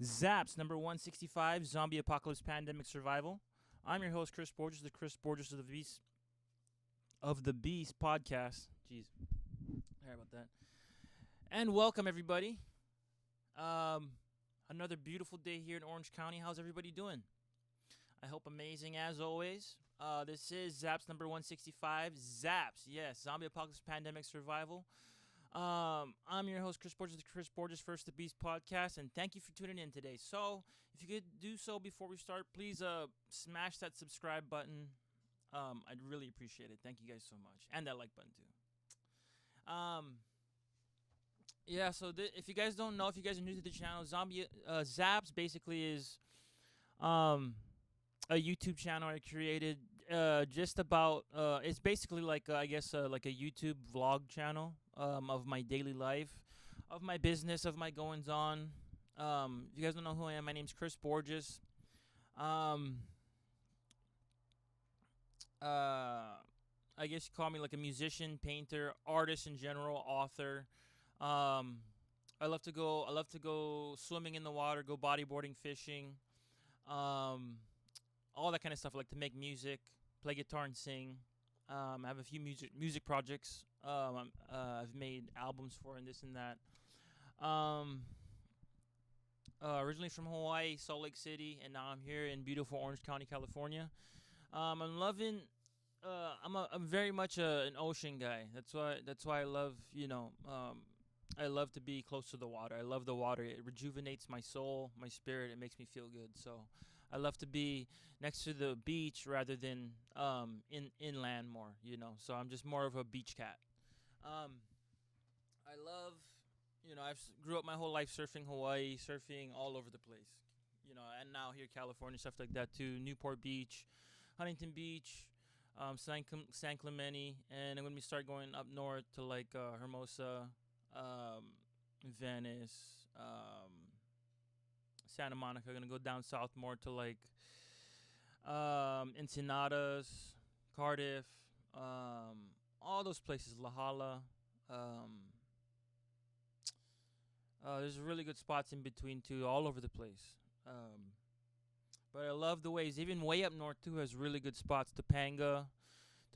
ZAPS number 165, Zombie Apocalypse Pandemic Survival. I'm your host, Chris Borges, the Chris Borges of the Beast podcast. Jeez, sorry about that. And welcome everybody. Um, Another beautiful day here in Orange County. How's everybody doing? I hope amazing as always. This is ZAPS number 165. ZAPS, yes, Zombie Apocalypse Pandemic Survival. I'm your host, Chris Borges, the Chris Borges First the Beast podcast, and thank you for tuning in today. So, if you could do so before we start, please smash that subscribe button. I'd really appreciate it. Thank you guys so much, and that like button too. Yeah. So if you guys don't know, if you guys are new to the channel, Zaps basically is a YouTube channel I created just about it's basically like I guess like a YouTube vlog channel of my daily life, of my business, of my goings on. If you guys don't know who I am, my name's Chris Borges. Um, I guess you call me like a musician, painter, artist in general, author. Um, I love to go. I love to go swimming in the water, go bodyboarding, fishing, um, all that kind of stuff. I like to make music, play guitar, and sing. I have a few music projects. I've made albums for and this and that. Um, Originally from Hawaii, Salt Lake City, and now I'm here in beautiful Orange County, California. I'm loving. I'm very much an ocean guy. That's why I love I love to be close to the water. I love the water. It rejuvenates my soul, my spirit. It makes me feel good. So I love to be next to the beach rather than inland more. So I'm just more of a beach cat. Um, I love, I've grew up my whole life surfing Hawaii, surfing all over the place. And now here California, stuff like that too. Newport Beach, Huntington Beach, San Clemente, and then when we start going up north to like Hermosa, um, Venice, Santa Monica. Gonna go down south more to like Ensenadas, Cardiff, all those places, La Jolla. Um, there's really good spots in between too, all over the place. Um, but I love the waves. Even way up north too has really good spots. Topanga,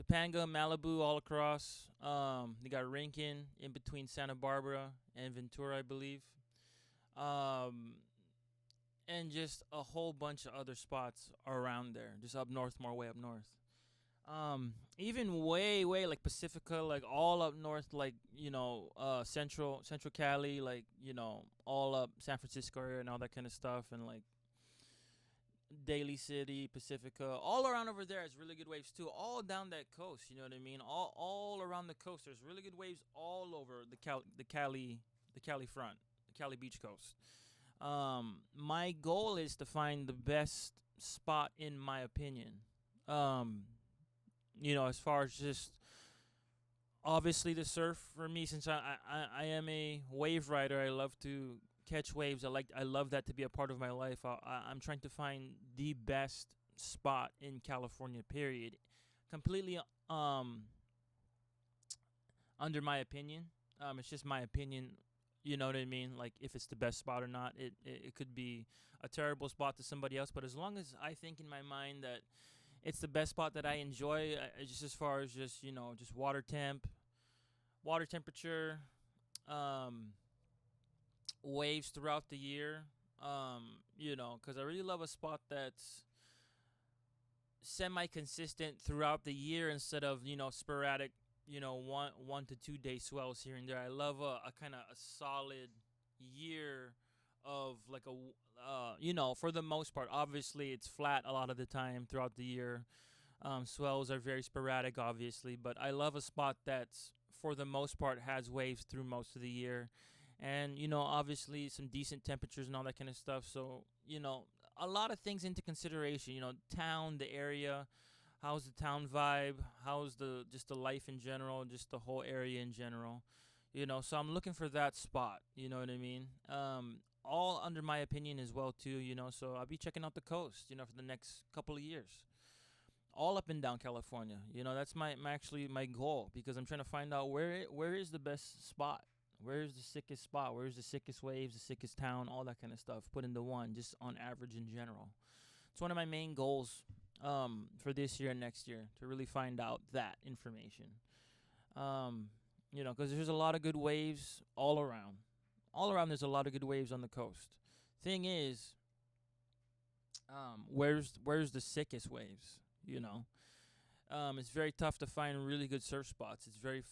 Malibu, all across. They got Rincon in between Santa Barbara and Ventura, I believe. Um, and just a whole bunch of other spots around there, just up north, more way up north. Even way like Pacifica, like all up north, like Central Cali, like all up San Francisco area and all that kind of stuff, and like Daly City, Pacifica, all around over there has really good waves too. All down that coast, you know what I mean? All around the coast, there's really good waves all over the Cali front, the Cali Beach coast. My goal is to find the best spot in my opinion. Um, as far as just obviously the surf for me, since I am a wave rider, I love to catch waves. I love that to be a part of my life. I'm trying to find the best spot in California. Period. Completely under my opinion. It's just my opinion. You know what I mean? Like if it's the best spot or not. It could be a terrible spot to somebody else, but as long as I think in my mind that it's the best spot that I enjoy, just as far as just water temperature, um, waves throughout the year. Because I really love a spot that's semi-consistent throughout the year instead of sporadic, 1 to 2 day swells here and there. I love a kind of a solid year of like for the most part. Obviously, it's flat a lot of the time throughout the year. Swells are very sporadic, obviously, but I love a spot that's for the most part has waves through most of the year, and obviously some decent temperatures and all that kind of stuff. So a lot of things into consideration. Town, the area, how's the town vibe, how's the just the life in general, just the whole area in general. So I'm looking for that spot. You know what I mean? All under my opinion as well too. So I'll be checking out the coast. For the next couple of years. All up and down California. That's my actually my goal, because I'm trying to find out where is the best spot. Where's the sickest spot? Where's the sickest waves, the sickest town, all that kind of stuff. Put into one, just on average in general. It's one of my main goals for this year and next year to really find out that information. Um, because there's a lot of good waves all around. All around, there's a lot of good waves on the coast. Thing is, where's the sickest waves? You know, it's very tough to find really good surf spots. It's very,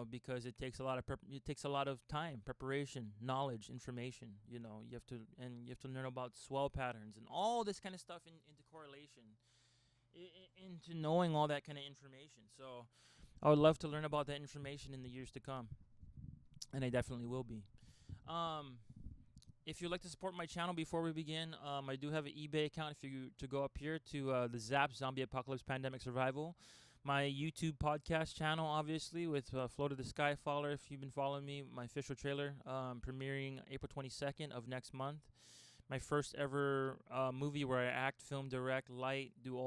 because it takes a lot of it takes a lot of time, preparation, knowledge, information. You have to learn about swell patterns and all this kind of stuff into correlation, into knowing all that kind of information. So I would love to learn about that information in the years to come, and I definitely will be. Um, if you'd like to support my channel before we begin, I do have an eBay account. If you to go up here to the ZAPS Zombie Apocalypse Pandemic Survival, my YouTube podcast channel, obviously with Flow to the Sky Faller. If you've been following me, my official trailer premiering April 22nd of next month. My first ever movie where I act, film, direct, light, do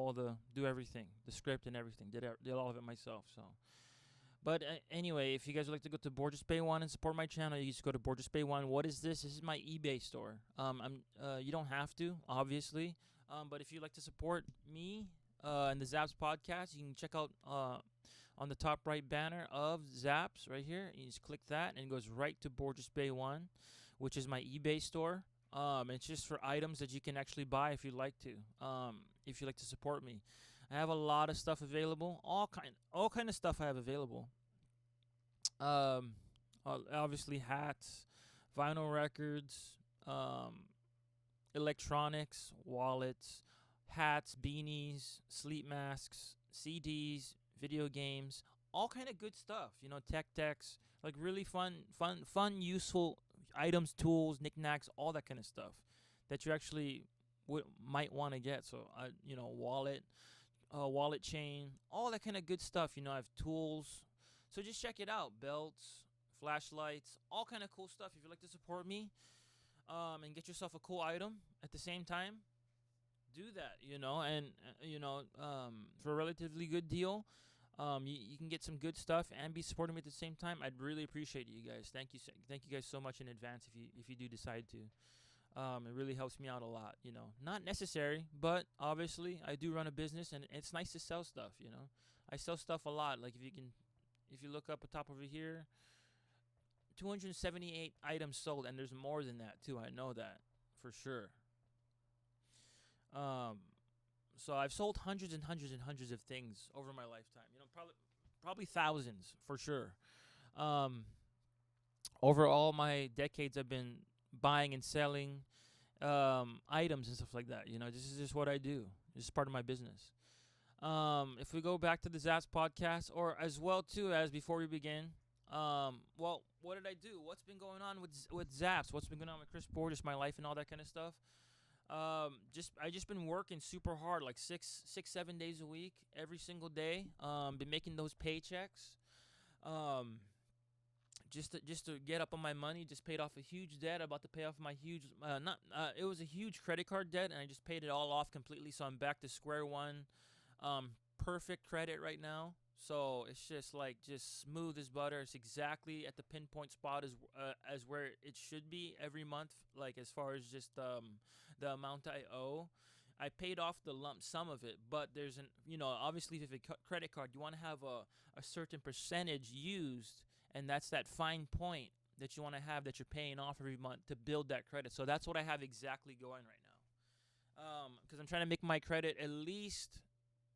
everything, the script and everything. Did all of it myself. So. But anyway, if you guys would like to go to Borges Bay One and support my channel, you just go to Borges Bay One. What is this? This is my eBay store. You don't have to, obviously. But if you'd like to support me and the Zaps podcast, you can check out on the top right banner of Zaps right here. You just click that, and it goes right to Borges Bay One, which is my eBay store. It's just for items that you can actually buy if you'd like to. If you'd like to support me. I have a lot of stuff available, all kind of stuff I have available. Obviously hats, vinyl records, electronics, wallets, hats, beanies, sleep masks, CDs, video games, all kind of good stuff. Tech decks, like really fun, useful items, tools, knickknacks, all that kind of stuff that you actually might want to get. So, wallet chain, all that kind of good stuff. I have tools. So just check it out. Belts, flashlights, all kind of cool stuff. If you'd like to support me and get yourself a cool item at the same time, do that, for a relatively good deal, you can get some good stuff and be supporting me at the same time. I'd really appreciate it, you guys. Thank you guys so much in advance if you do decide to. It really helps me out a lot, Not necessary, but obviously I do run a business, and it's nice to sell stuff, I sell stuff a lot. Like if you look up top over here, 278 items sold, and there's more than that too. I know that for sure. So I've sold hundreds and hundreds and hundreds of things over my lifetime. Probably thousands for sure. Over all my decades, I've been buying and selling items and stuff like that. This is just what I do. This is part of my business. If we go back to the Zaps podcast, or as well too as before we begin, what did I do? What's been going on with Zaps? What's been going on with Chris Borges, my life, and all that kind of stuff? I just been working super hard, like 7 days a week, every single day. Been making those paychecks. Just to get up on my money. Just paid off a huge debt. About to pay off my huge it was a huge credit card debt, and I just paid it all off completely. So I'm back to square one. Perfect credit right now. So it's just smooth as butter. It's exactly at the pinpoint spot as where it should be every month. Like as far as just the amount I owe. I paid off the lump sum of it, but there's obviously if it's a credit card, you want to have a certain percentage used. And that's that fine point that you want to have that you're paying off every month to build that credit. So that's what I have exactly going right now. Because I'm trying to make my credit at least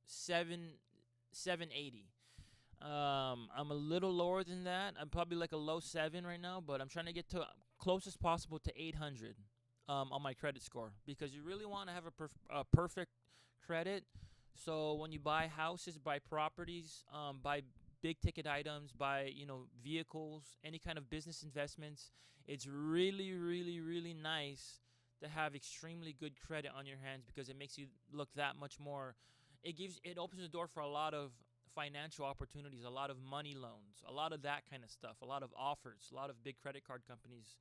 780. I'm a little lower than that. I'm probably like a low 7 right now, but I'm trying to get to close as possible to 800 on my credit score, because you really want to have a perfect credit. So when you buy houses, buy properties, buy big ticket items, buy vehicles, any kind of business investments, it's really, really, really nice to have extremely good credit on your hands, because it makes you look that much more. It opens the door for a lot of financial opportunities, a lot of money loans, a lot of that kind of stuff, a lot of offers. A lot of big credit card companies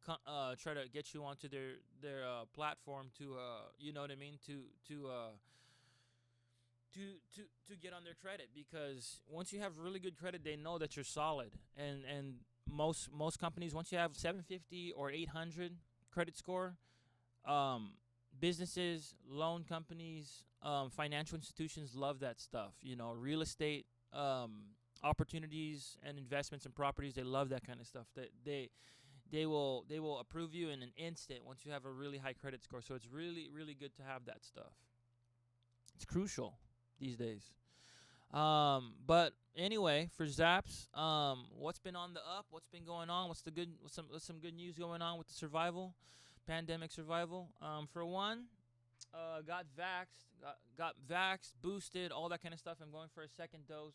try to get you onto their platform to to get on their credit, because once you have really good credit, they know that you're solid, and most companies, once you have 750 or 800 credit score, um, businesses, loan companies, financial institutions love that stuff. You know, real estate, opportunities and investments in properties. They love that kind of stuff. They will approve you in an instant once you have a really high credit score. So it's really really good to have that stuff. It's crucial these days. But anyway, for Zaps, what's been on the up? What's been going on? What's some good news going on with the survival, pandemic survival? For one, got vaxxed, got vaxxed, boosted, all that kind of stuff. I'm going for a second dose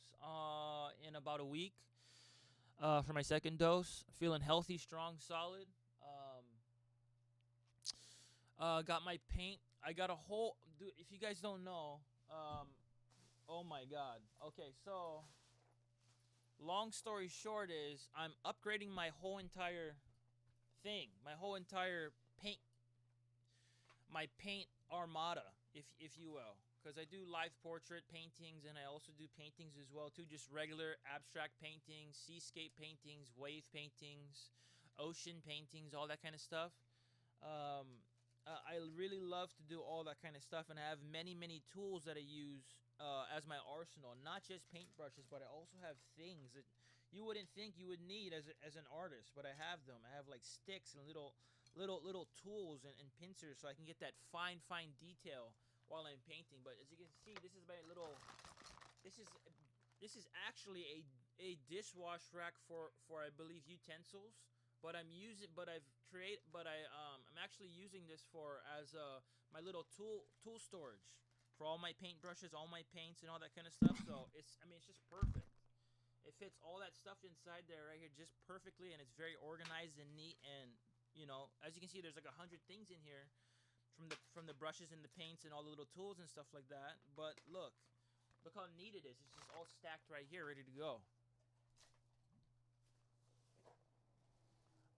in about a week. For my second dose, feeling healthy, strong, solid. Got my paint. I got a whole. Dude, if you guys don't know, oh my God. Okay, so long story short is I'm upgrading my whole entire thing, my whole entire paint, my paint armada, if you will, because I do live portrait paintings and I also do paintings as well too, just regular abstract paintings, seascape paintings, wave paintings, ocean paintings, all that kind of stuff. I really love to do all that kind of stuff, and I have many tools that I use as my arsenal. Not just paintbrushes, but I also have things that you wouldn't think you would need as an artist, but I have them. I have like sticks and little tools and pincers, so I can get that fine detail while I'm painting. But as you can see, this is my little. This is this is actually a dishwash rack for I believe utensils. But I'm actually using this for as my little tool storage for all my paintbrushes, all my paints, and all that kind of stuff. So it's just perfect. It fits all that stuff inside there right here just perfectly, and it's very organized and neat. And as you can see, there's like 100 things in here from the brushes and the paints and all the little tools and stuff like that. But look how neat it is. It's just all stacked right here, ready to go.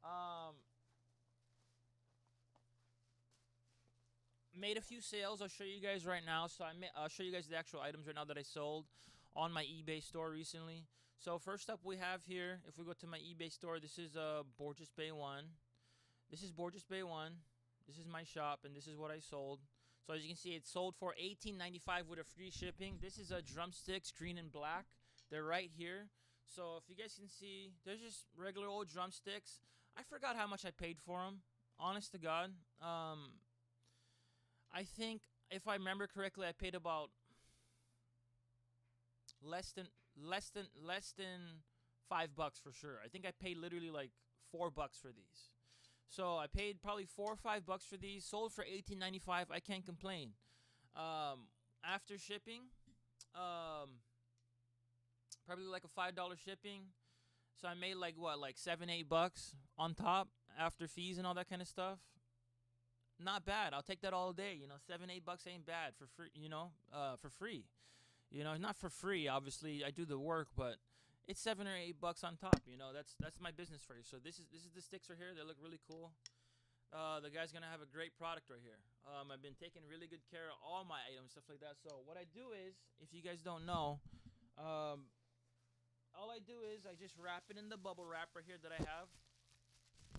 Um, Made a few sales. I'll show you guys right now. So I'll show you guys the actual items right now that I sold on my eBay store recently. So first up we have here, if we go to my eBay store, this is Borges Bay 1. This is Borges Bay 1. This is my shop, and this is what I sold. So as you can see, it sold for $18.95 with a free shipping. This is a drumsticks, green and black. They're right here. So if you guys can see, there's just regular old drumsticks. I forgot how much I paid for them. Honest to God. I think if I remember correctly, I paid about less than $5 for sure. I think I paid literally like $4 for these. So I paid probably $4 or $5 for these. Sold for $18.95. I can't complain. After shipping, probably like a $5 shipping. So I made like what, like $7-8 on top after fees and all that kind of stuff. Not bad. I'll take that all day. $7-8 ain't bad for free. For free. Not for free. Obviously, I do the work, but it's $7 or $8 on top. That's my business for you. So this is the sticks right here. They look really cool. The guy's gonna have a great product right here. I've been taking really good care of all my items, stuff like that. So what I do is, if you guys don't know, all I do is I just wrap it in the bubble wrap right here that I have.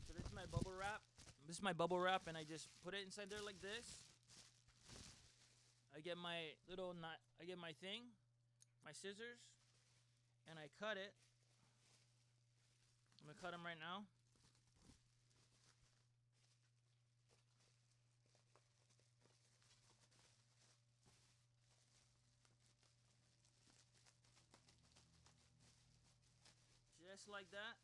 So this is my bubble wrap. This is my bubble wrap, and I just put it inside there like this. I get my little knot. I get my thing, my scissors, and I cut it. I'm gonna cut them right now. Just like that.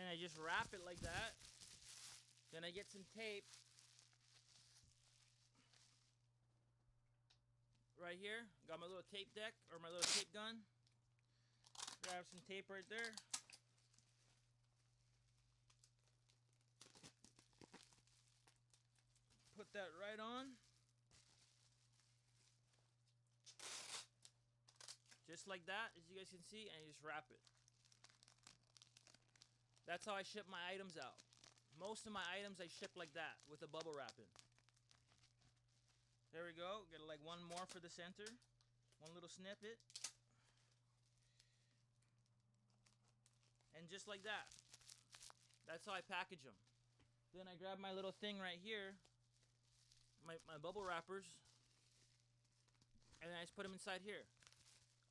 And I just wrap it like that. Then I get some tape right here. Got my little tape deck, or my little tape gun. Grab some tape right there. Put that right on. Just like that, as you guys can see, and you just wrap it. That's how I ship my items out. Most of my items I ship like that with a bubble wrapping. There we go. Get like one more for the center. One little snippet. And just like that. That's how I package them. Then I grab my little thing right here. My bubble wrappers. And I just put them inside here.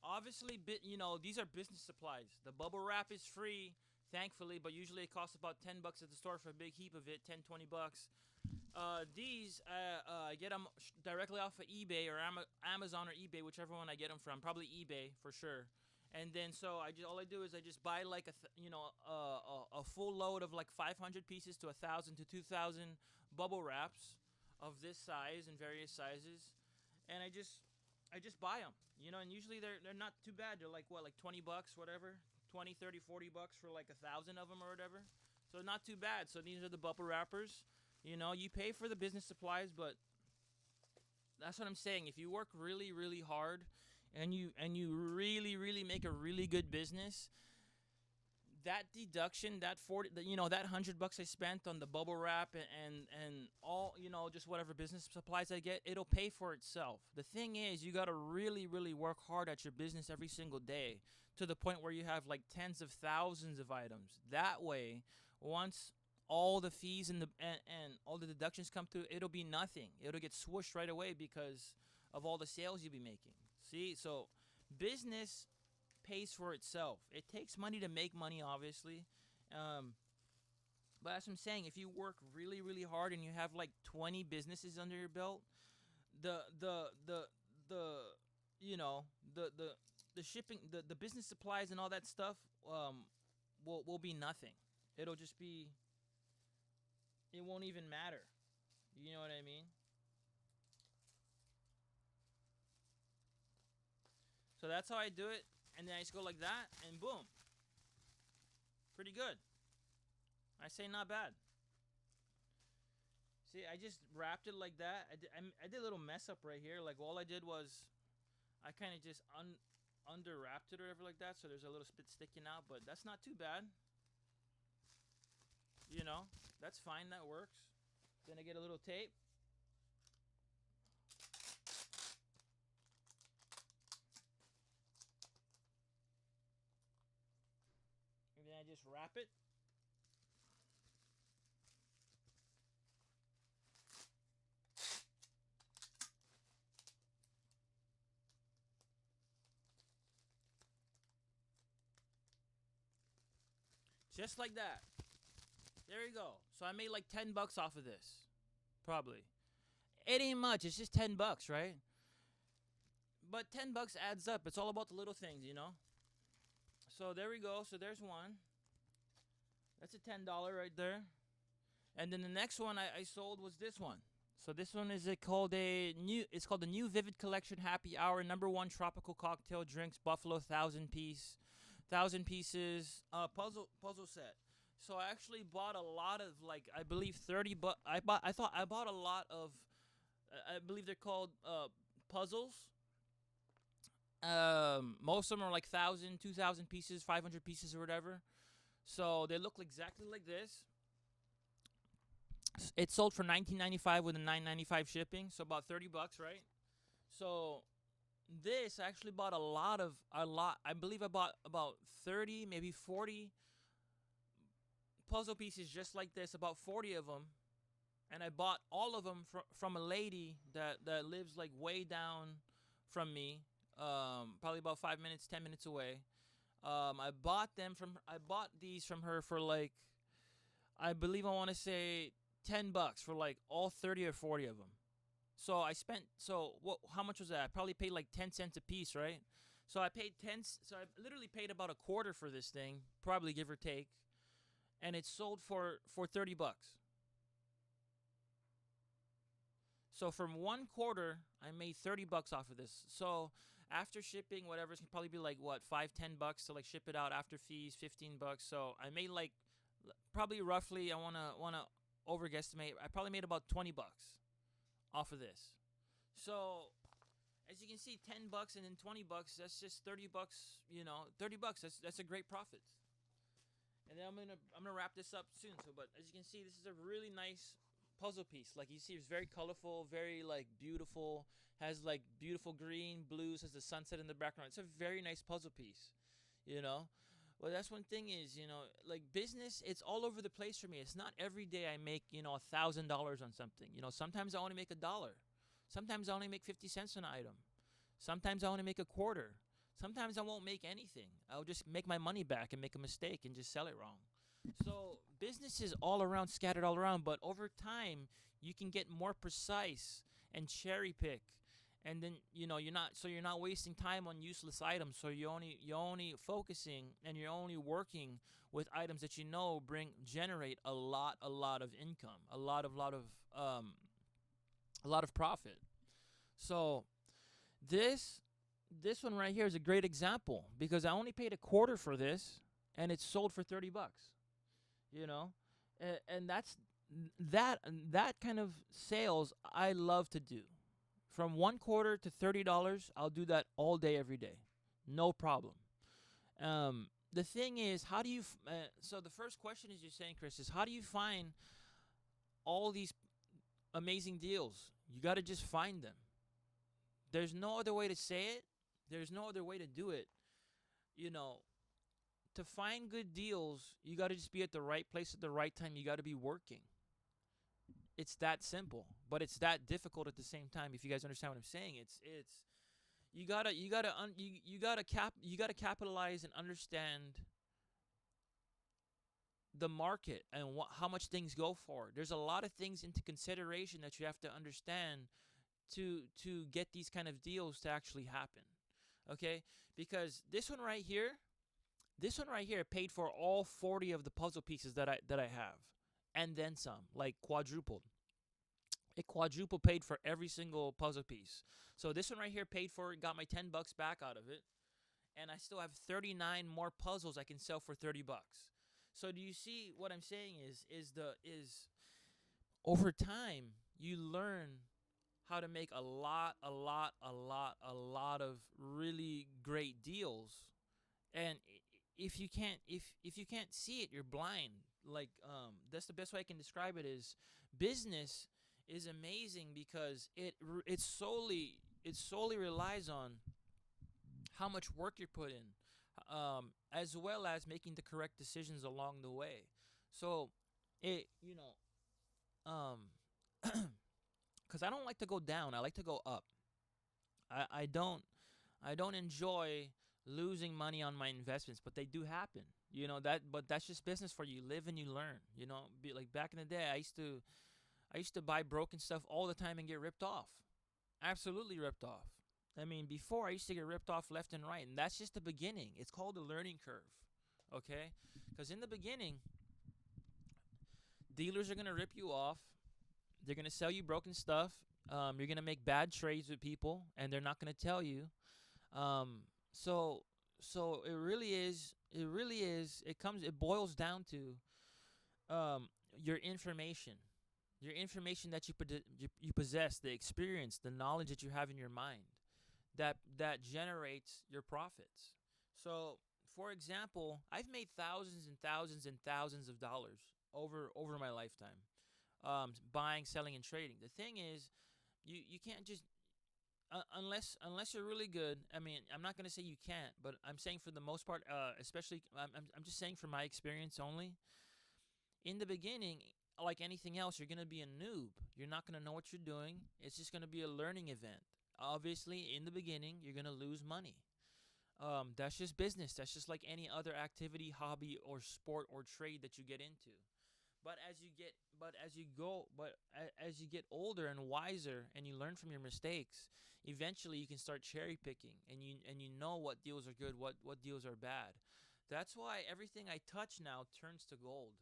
Obviously, these are business supplies. The bubble wrap is free, thankfully, but usually it costs about $10 at the store for a big heap of it, 10, 20 bucks. These, I get them directly off of eBay or Amazon or eBay, whichever one I get them from. Probably eBay for sure. And then so all I do is I just buy like a full load of like 500 pieces to 1,000 to 2,000 bubble wraps of this size and various sizes, and I just buy them, and usually they're not too bad. They're like what, like 20 bucks, whatever, 20, 30, 40 bucks for like 1,000 of them or whatever. So not too bad. So these are the bubble wrappers. You pay for the business supplies, but that's what I'm saying. If you work really, really hard and you really, really make a really good business, that deduction, that 40, that $100 I spent on the bubble wrap and all, just whatever business supplies I get, it'll pay for itself. The thing is, you got to really, really work hard at your business every single day to the point where you have like tens of thousands of items. That way, once all the fees and all the deductions come through, it'll be nothing. It'll get swooshed right away because of all the sales you'll be making. See, so business pays for itself. It takes money to make money, obviously, but as I'm saying, if you work really, really hard and you have like 20 businesses under your belt, the shipping, the business supplies and all that stuff will be nothing. It'll just be, it won't even matter. You know what I mean? So that's how I do it. And then I just go like that, and boom. Pretty good. I say not bad. See, I just wrapped it like that. I did a little mess up right here. Like, all I did was I kind of just under wrapped it or whatever like that, so there's a little bit sticking out, but that's not too bad. That's fine. That works. Then I get a little tape. And then I just wrap it. Just like that. There you go. So I made like $10 off of this. Probably. It ain't much. It's just $10, right? But $10 adds up. It's all about the little things, So there we go. So there's one. That's a $10 right there. And then the next one I sold was this one. So this one is it's called the New Vivid Collection Happy Hour #1 Tropical Cocktail Drinks Buffalo 1,000 pieces puzzle set. So I actually bought a lot of, like, I believe 30 bucks. I bought a lot of, I believe they're called puzzles. Most of them are like 1,000, 2,000 pieces, 500 pieces or whatever. So they look exactly like this. It sold for $19.95 with a $9.95 shipping, so about 30 bucks, right? So this, I actually bought a lot. I believe I bought about 30, maybe 40 puzzle pieces just like this, about 40 of them. And I bought all of them from a lady that lives like way down from me, probably about 5 minutes, 10 minutes away. I bought these from her for like, I believe I want to say $10 for like all 30 or 40 of them. So I spent, how much was that? I probably paid like 10 cents a piece, right? So I paid so I literally paid about a quarter for this thing, probably give or take. And it sold for 30 bucks. So from one quarter, I made 30 bucks off of this. So after shipping, whatever, it's gonna probably be like what, $5-10 to like ship it out after fees, 15 bucks. So I made like probably roughly, I wanna overguesstimate. I probably made about 20 bucks off of this. So as you can see, 10 bucks and then 20 bucks, that's just 30 bucks, 30 bucks. That's a great profit. And then I'm gonna wrap this up soon. So, but as you can see, this is a really nice puzzle piece. Like you see, it's very colorful, very like beautiful. Has like beautiful green, blues, has the sunset in the background. It's a very nice puzzle piece, you know. Well, that's one thing is, like business, it's all over the place for me. It's not every day I make, $1,000 on something. Sometimes I only make $1. Sometimes I only make 50 cents an item. Sometimes I only make a quarter. Sometimes I won't make anything. I'll just make my money back and make a mistake and just sell it wrong. So business is all around, scattered all around, but over time you can get more precise and cherry pick. And then you're not wasting time on useless items. So you're only focusing and you're only working with items that generate a lot of income, um a lot of profit. So this this one right here is a great example because I only paid a quarter for this and it's sold for 30 bucks, you know? And that kind of sales I love to do. From one quarter to $30, I'll do that all day every day. No problem. The thing is, how do you so the first question is you're saying, Chris, is how do you find all these amazing deals? You got to just find them. There's no other way to say it. There's no other way to do it. You know, to find good deals, you got to just be at the right place at the right time. You got to be working. It's that simple, but it's that difficult at the same time. If you guys understand what I'm saying, it's you gotta capitalize and understand the market and how much things go for. There's a lot of things into consideration that you have to understand to get these kind of deals to actually happen. Okay, because this one right here paid for all 40 of the puzzle pieces that I have, and then some, like quadrupled. It quadruple paid for every single puzzle piece. So this one right here paid for it, got my $10 back out of it, and I still have 39 more puzzles I can sell for 30 bucks. So do you see what I'm saying is over time you learn how to make a lot of really great deals. And if you can't see it, you're blind. Like that's the best way I can describe it is business is amazing because it solely relies on how much work you put in, as well as making the correct decisions along the way. So it you know because I don't like to go down, I like to go up. I don't enjoy losing money on my investments, but they do happen. But that's just business for you. Live and you learn. Like back in the day, I used to buy broken stuff all the time and get ripped off. Absolutely ripped off. I mean, before I used to get ripped off left and right, and that's just the beginning. It's called a learning curve, okay? Because in the beginning, dealers are gonna rip you off. They're gonna sell you broken stuff. You're gonna make bad trades with people, and they're not gonna tell you. Um, so so it really is. It really is. It boils down to your information, that you possess, the experience, the knowledge that you have in your mind, that generates your profits. So, for example, I've made thousands and thousands and thousands of dollars over my lifetime, buying, selling, and trading. The thing is, you can't just unless you're really good. I mean, I'm not gonna say you can't, but I'm saying for the most part, especially I'm just saying from my experience only. In the beginning, like anything else, you're gonna be a noob. You're not gonna know what you're doing. It's just gonna be a learning event. Obviously, in the beginning, you're gonna lose money. That's just business. That's just like any other activity, hobby, or sport or trade that you get into. But as you get older and wiser, and you learn from your mistakes, eventually you can start cherry picking, and you know what deals are good, what deals are bad. That's why everything I touch now turns to gold.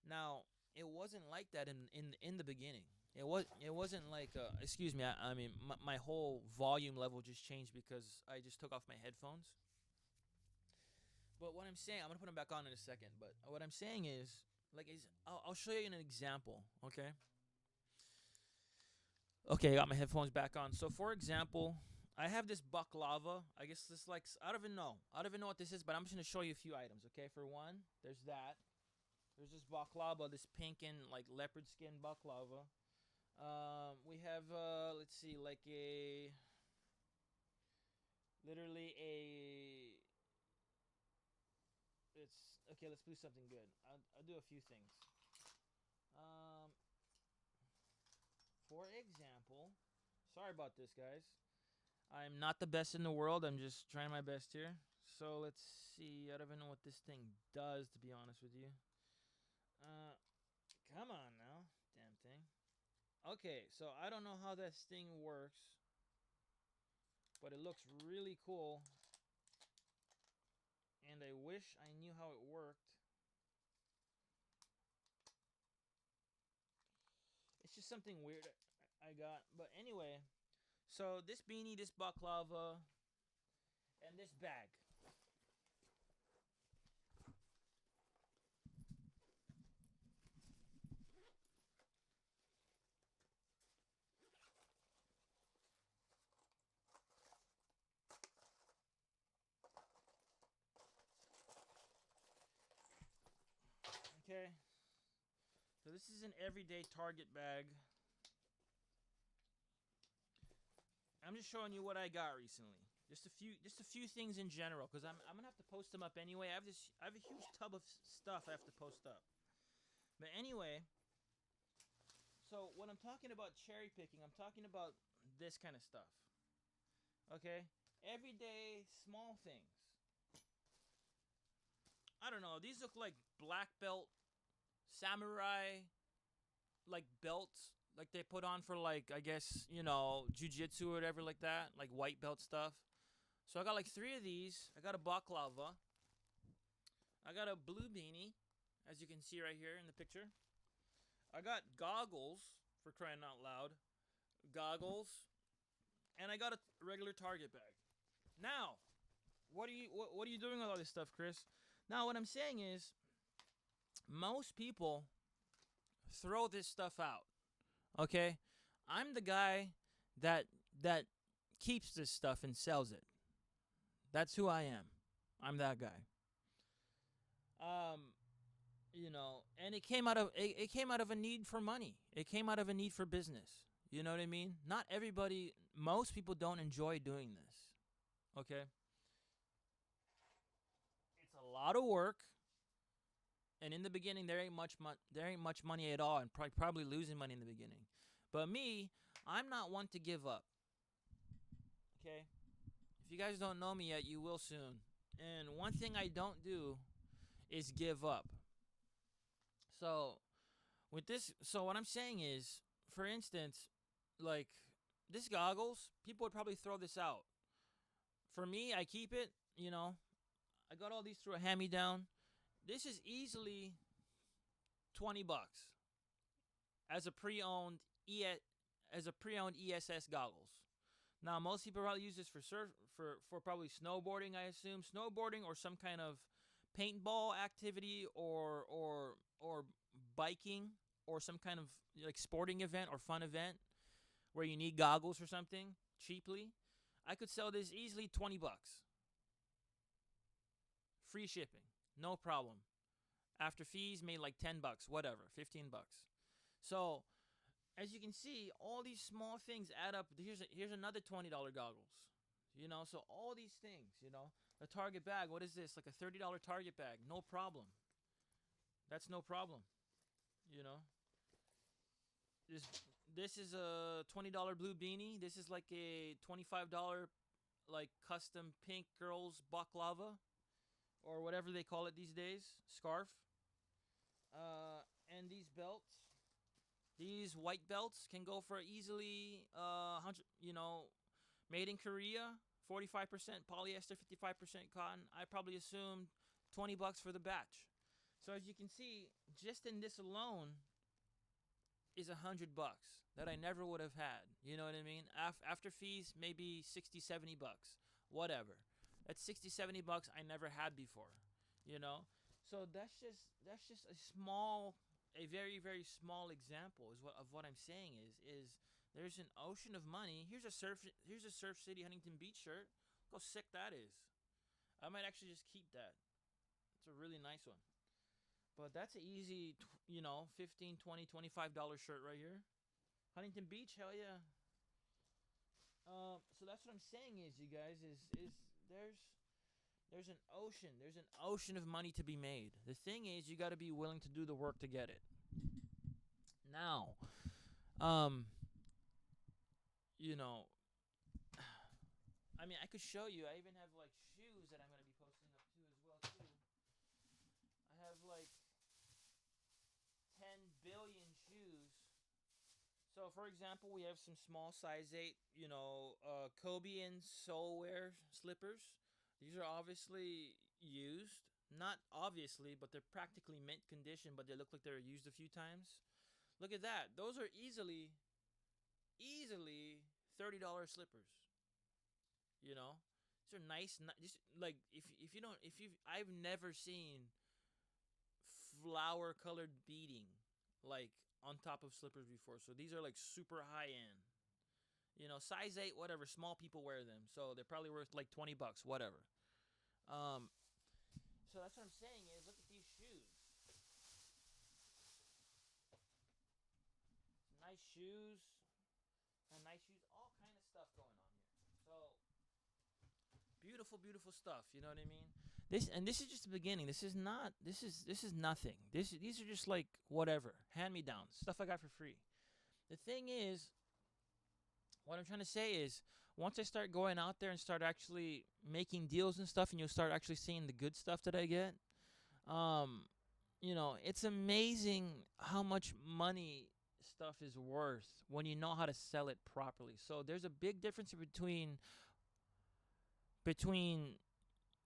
Now, it wasn't like that in the beginning. It wasn't like excuse me. I mean, my whole volume level just changed because I just took off my headphones. But what I'm saying, I'm gonna put them back on in a second. But what I'm saying is, I'll show you an example. Okay. Okay, I got my headphones back on. So, for example, I have this baklava. I guess this like I don't even know. I don't even know what this is, but I'm just gonna show you a few items. Okay, for one, there's that. There's this baklava, this pink and like leopard skin baklava. We have let's see, like a literally a. It's okay. Let's do something good. I'll do a few things. Um, for example, sorry about this, guys. I'm not the best in the world. I'm just trying my best here. So let's see. I don't even know what this thing does, to be honest with you. Uh, Come on now, damn thing. Okay, so I don't know how this thing works, but it looks really cool, and I wish I knew how it worked. It's just something weird I got. But anyway, so this beanie, this baklava, and this bag. Okay, so this is an everyday Target bag. I'm just showing you what I got recently. Just a few things in general, because I'm gonna have to post them up anyway. I have a huge tub of stuff I have to post up. But anyway, so when I'm talking about cherry picking, I'm talking about this kind of stuff. Okay, everyday small things. I don't know. These look like black belt samurai like belts, like they put on for like I guess jujitsu or whatever like that, like white belt stuff. So I got like three of these. I got a baklava. I got a blue beanie, as you can see right here in the picture. I got goggles for crying out loud, goggles, and I got a regular Target bag. Now, what are you doing with all this stuff, Chris? Now, what I'm saying is, most people throw this stuff out. Okay, I'm the guy that that keeps this stuff and sells it. That's who I am. I'm that guy. Um, and it came out of a need for money. It came out of a need for business. You know what I mean? Not everybody, most people don't enjoy doing this. Okay, it's a lot of work, and in the beginning there ain't much money at all, and probably losing money in the beginning. But me, I'm not one to give up. Okay, if you guys don't know me yet, you will soon. And one thing I don't do is give up. So so what I'm saying is, for instance, like this goggles, people would probably throw this out. For me, I keep it. I got all these through a hand-me-down. This is easily $20 as a pre-owned ESS goggles. Now, most people probably use this for probably snowboarding. I assume snowboarding or some kind of paintball activity or biking or some kind of like sporting event or fun event where you need goggles or something cheaply. I could sell this easily $20. Free shipping, no problem. After fees, made like $10, whatever, $15. So as you can see, all these small things add up. Here's another $20 goggles. So all these things. A Target bag. What is this? Like a $30 Target bag? No problem. That's no problem. You know. This this is a $20 blue beanie. This is like a $25 like custom pink girls baklava or whatever they call it these days, scarf. And these belts, these white belts can go for easily 100, made in Korea, 45% polyester, 55% cotton. I probably assumed $20 for the batch. So as you can see, just in this alone is $100 that I never would have had. You know what I mean? After fees, maybe 60, $70, whatever. That's 60, $70 I never had before. You know, so that's just a very very small example of what I'm saying is There's an ocean of money. Here's a Surf City Huntington Beach shirt. Look how sick that is. I might actually just keep that. It's a really nice one. But that's an easy, 15, 20, $25 shirt right here. Huntington Beach, hell yeah. So that's what I'm saying is, you guys, is there's there's an ocean. There's an ocean of money to be made. The thing is, you got to be willing to do the work to get it. Now, um, you know, I mean, I could show you. I even have like shoes that I'm gonna be posting up too as well too. I have like 10 billion shoes. So, for example, we have some small size 8, Kobe and Soulwear slippers. These are obviously used. Not obviously, but they're practically mint condition, but they look like they were used a few times. Look at that. Those are easily $30 slippers. You know, these are nice. Just like if you don't if you I've never seen flower colored beading like on top of slippers before. So these are like super high end. Size 8, whatever. Small people wear them, so they're probably worth like $20, whatever. Um, so that's what I'm saying is, look at these shoes. Nice shoes, all kind of stuff going on here. So beautiful, beautiful stuff. You know what I mean? This is just the beginning. This is not. This is nothing. These are just like whatever hand me downs, stuff I got for free. The thing is, what I'm trying to say is, once I start going out there and start actually making deals and stuff, and you'll start actually seeing the good stuff that I get, it's amazing how much money stuff is worth when you know how to sell it properly. So there's a big difference between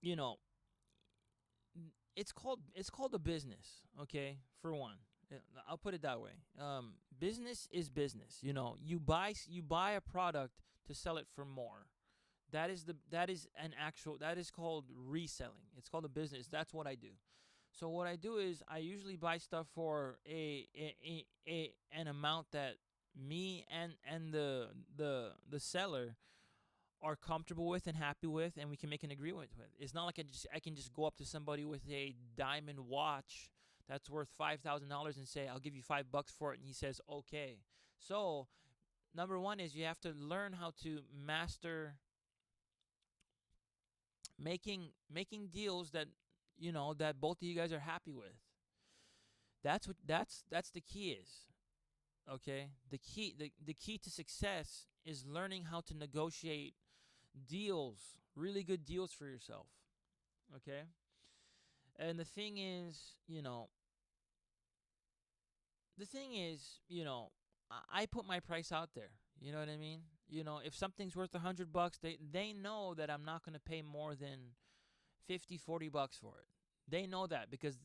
you know it's called a business, okay? For one, I'll put it that way. Business is business. You buy a product to sell it for more. That is called reselling. It's called a business. That's what I do. So what I do is I usually buy stuff for an amount that me and the seller are comfortable with and happy with, and we can make an agreement with. It's not like I can just go up to somebody with a diamond watch that's worth $5,000 and say I'll give you $5 for it, and he says okay. So number one is you have to learn how to master making deals that both of you guys are happy with. That's the key is. Okay? The key to success is learning how to negotiate deals, really good deals for yourself. Okay? And I put my price out there. You know what I mean? If something's worth $100, they know that I'm not going to pay more than 50, $40 for it. They know that because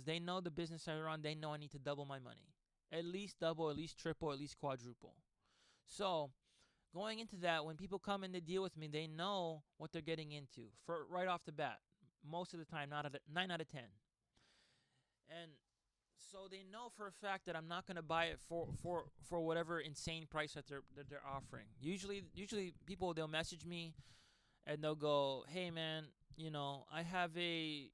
they know the business I run. They know I need to double my money, at least double, at least triple, at least quadruple. So going into that, when people come in to deal with me, they know what they're getting into for right off the bat. Most of the time, 9 out of 10, and so they know for a fact that I'm not going to buy it for whatever insane price that they're offering. Usually they'll message me and they'll go, "Hey man, I have a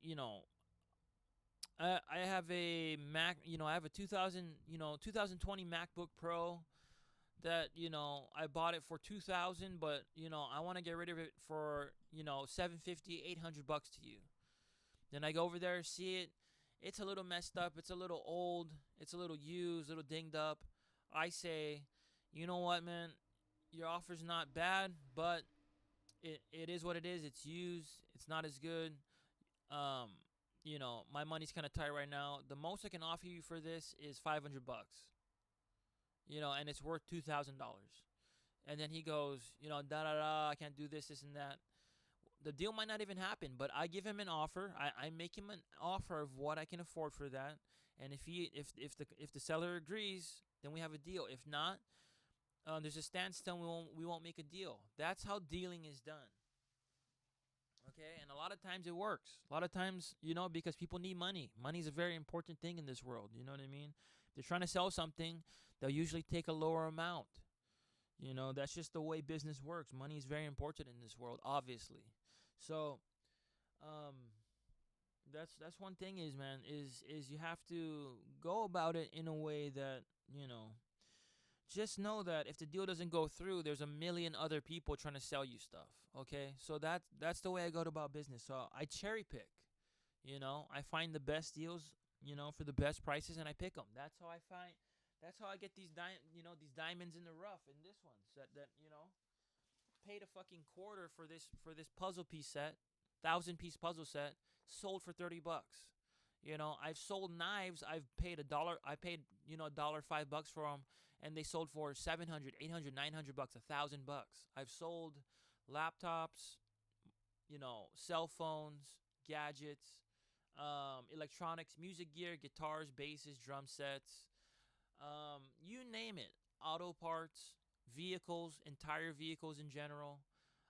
Mac, I have a 2020 MacBook Pro that I bought it for 2,000, but I want to get rid of it for 750, $800 to you." Then I go over there, see it. It's a little messed up. It's a little old. It's a little used, a little dinged up. I say, you know what, man? Your offer's not bad, but it is what it is. It's used. It's not as good. My money's kind of tight right now. The most I can offer you for this is $500. And it's worth $2,000. And then he goes, da da da. I can't do this, and that. The deal might not even happen, but I give him an offer. I make him an offer of what I can afford for that. And if the seller agrees, then we have a deal. If not, there's a standstill. We won't make a deal. That's how dealing is done. Okay, and a lot of times it works. A lot of times, because people need money. Money is a very important thing in this world. You know what I mean? If they're trying to sell something, they'll usually take a lower amount. That's just the way business works. Money is very important in this world, obviously. So, um, that's one thing is, man, is you have to go about it in a way that you know just know that if the deal doesn't go through, there's a million other people trying to sell you stuff. Okay, so that's the way I go about business. So I cherry pick. I find the best deals. For the best prices, and I pick them. That's how I find. That's how I get these diamonds in the rough. And this ones that paid a fucking quarter for this puzzle piece set, 1,000 piece puzzle set, sold for $30. I've sold knives. I've paid a dollar. I paid $1, $5 for them, and they sold for 700, 800, 900 bucks, $1,000. I've sold laptops, cell phones, gadgets, electronics, music gear, guitars, basses, drum sets, you name it, auto parts, vehicles, entire vehicles in general.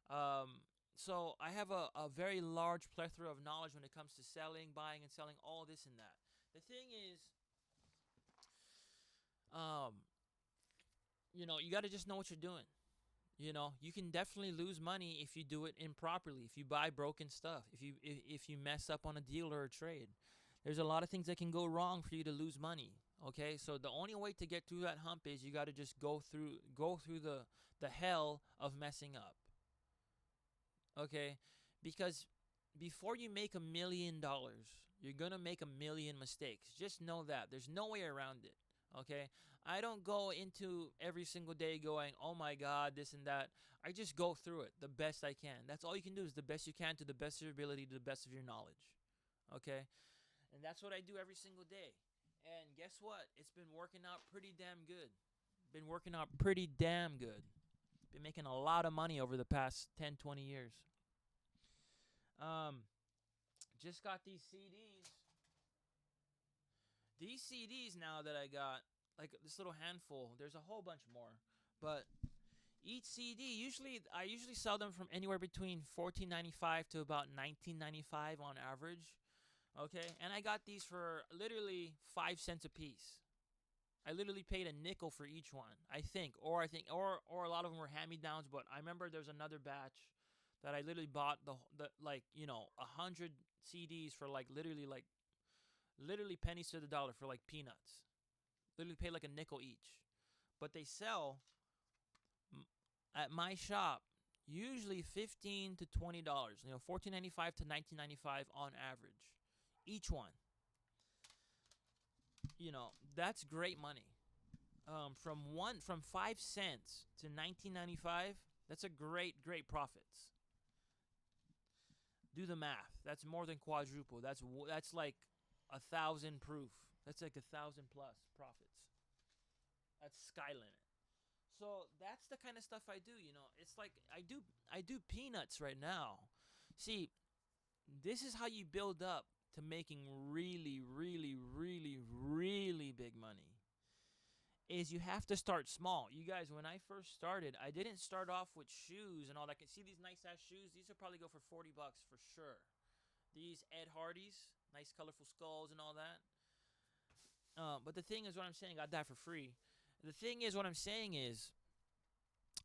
Um, so I have a very large plethora of knowledge when it comes to selling, buying, and selling all this and that. The thing is, um, you got to just know what you're doing. You can definitely lose money if you do it improperly. If you buy broken stuff, if you mess up on a deal or a trade, there's a lot of things that can go wrong for you to lose money. Okay, so the only way to get through that hump is you got to just go through the hell of messing up. Okay, because before you make $1 million, you're gonna make a million mistakes. Just know that there's no way around it. Okay, I don't go into every single day going, oh my God, this and that. I just go through it the best I can. That's all you can do is the best you can to the best of your ability, to the best of your knowledge. Okay, and that's what I do every single day. And guess what? It's been working out pretty damn good. Been working out pretty damn good. Been making a lot of money over the past 10, 20 years. Um, just got these CDs. These CDs now that I got, like this little handful. There's a whole bunch more, but each CD I usually sell them from anywhere between 14.95 to about 19.95 on average. Okay, and I got these for literally 5 cents a piece. I literally paid a nickel for each one. Or a lot of them were hand me downs. But I remember there's another batch that I literally bought the 100 CDs for literally pennies to the dollar for like peanuts. Literally paid like a nickel each. But they sell at my shop usually $15 to $20. 14.95 to 19.95 on average, each one. That's great money. From 5 cents to 19.95, that's a great profits. Do the math. That's more than quadruple. That's like 1,000 proof. That's like 1,000 plus profits. That's sky limit. So that's the kind of stuff I do. It's like I do peanuts right now. See, this is how you build up to making really, really, really, really big money. Is you have to start small. You guys, when I first started, I didn't start off with shoes and all that. See these nice ass shoes? These will probably go for $40 for sure. These Ed Hardys, nice colorful skulls and all that. But the thing is, what I'm saying, I got that for free. The thing is, what I'm saying is,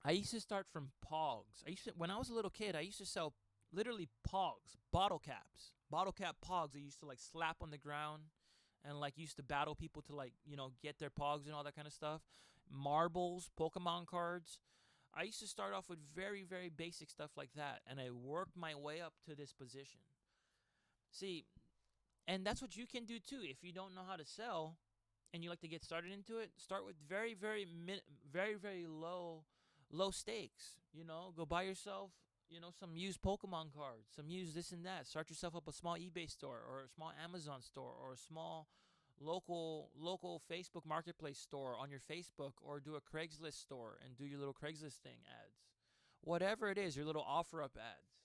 I used to start from Pogs. When I was a little kid, I used to sell literally Pogs, bottle cap Pogs. I used to like slap on the ground, and like used to battle people to get their Pogs and all that kind of stuff. Marbles, Pokemon cards. I used to start off with very, very basic stuff like that, and I worked my way up to this position. See, and that's what you can do too. If you don't know how to sell and you like to get started into it, start with very, very, very, very low stakes. Go buy yourself, some used Pokemon cards, some used this and that. Start yourself up a small eBay store or a small Amazon store or a small local Facebook marketplace store on your Facebook, or do a Craigslist store and do your little Craigslist thing ads. Whatever it is, your little offer up ads.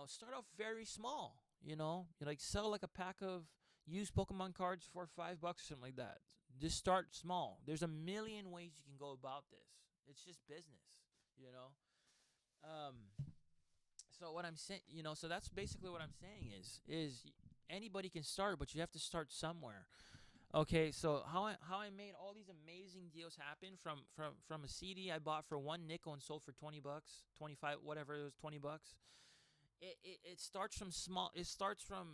Start off very small. You like sell like a pack of used Pokemon cards for $5 or something like that. Just start small. There's a million ways you can go about this. It's just business, you know. Um, so what I'm saying, so that's basically what I'm saying is anybody can start, but you have to start somewhere. Okay, so how I made all these amazing deals happen from a CD I bought for 1 nickel and sold for $20, 25, whatever it was, $20. It starts from small. It starts from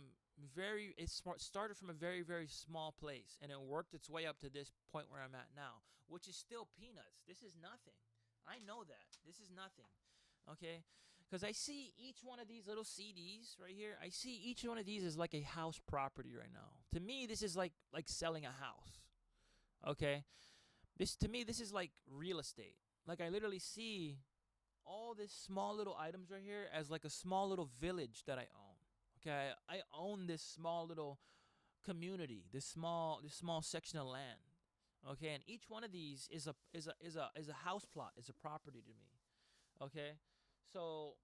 very. Started from a very very small place, and it worked its way up to this point where I'm at now, which is still peanuts. This is nothing. I know that this is nothing. Okay, because I see each one of these little CDs right here. I see each one of these is like a house property right now. To me, this is like selling a house. Okay, this to me this is like real estate. Like I literally see all this small little items right here as like a small little village that I own. Okay, I own this small little community, this small section of land. Okay, and each one of these is a house plot, is a property to me. Okay, so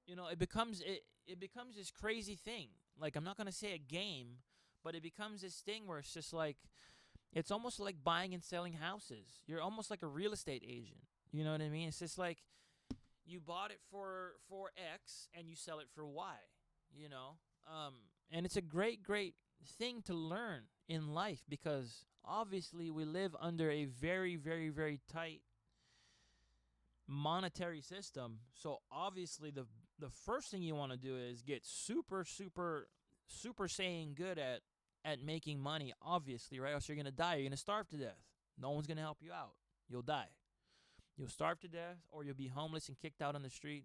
it becomes this crazy thing. Like I'm not gonna say a game, but it becomes this thing where it's just like it's almost like buying and selling houses. You're almost like a real estate agent. You know what I mean? It's just like you bought it for X and you sell it for Y. You know, um, and it's a great thing to learn in life because obviously we live under a very tight monetary system. So obviously the first thing you want to do is get super saiyan good at making money, obviously, right? Else you're gonna die. You're gonna starve to death. No one's gonna help you out. You'll die. You'll starve to death, or you'll be homeless and kicked out on the street.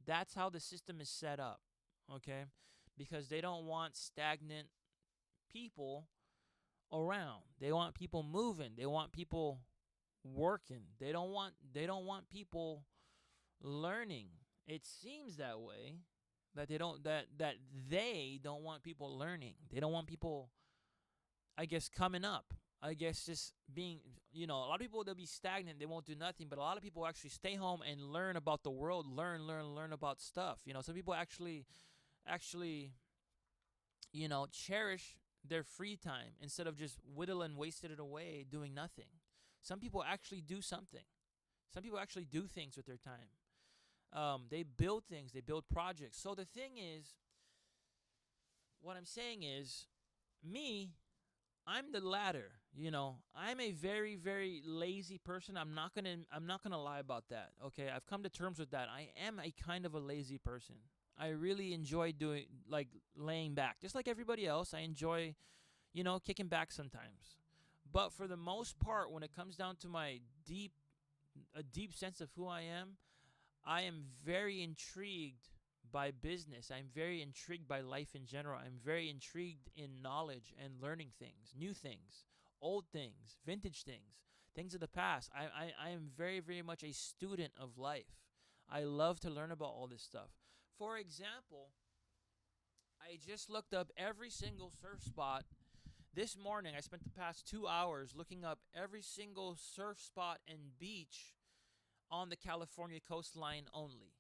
That's how the system is set up, okay? Because they don't want stagnant people around. They want people moving. They want people working. They don't want people learning. It seems that way that they don't want people learning. They don't want people, I guess, coming up. I guess just being, a lot of people they'll be stagnant. They won't do nothing. But a lot of people actually stay home and learn about the world. Learn about stuff. Some people actually, cherish their free time instead of just whittle and wasted it away doing nothing. Some people actually do something. Some people actually do things with their time. They build things. They build projects. So the thing is, what I'm saying is, me, I'm the latter. I'm a very lazy person. I'm not gonna lie about that. Okay, I've come to terms with that. I am a kind of a lazy person. I really enjoy doing like laying back, just like everybody else. I enjoy, kicking back sometimes. But for the most part, when it comes down to a deep sense of who I am very intrigued by business. I'm very intrigued by life in general. I'm very intrigued in knowledge and learning things, new things, old things, vintage things, things of the past. I am very much a student of life. I love to learn about all this stuff. For example, I just looked up every single surf spot. This morning, I spent the past 2 hours looking up every single surf spot and beach on the California coastline only,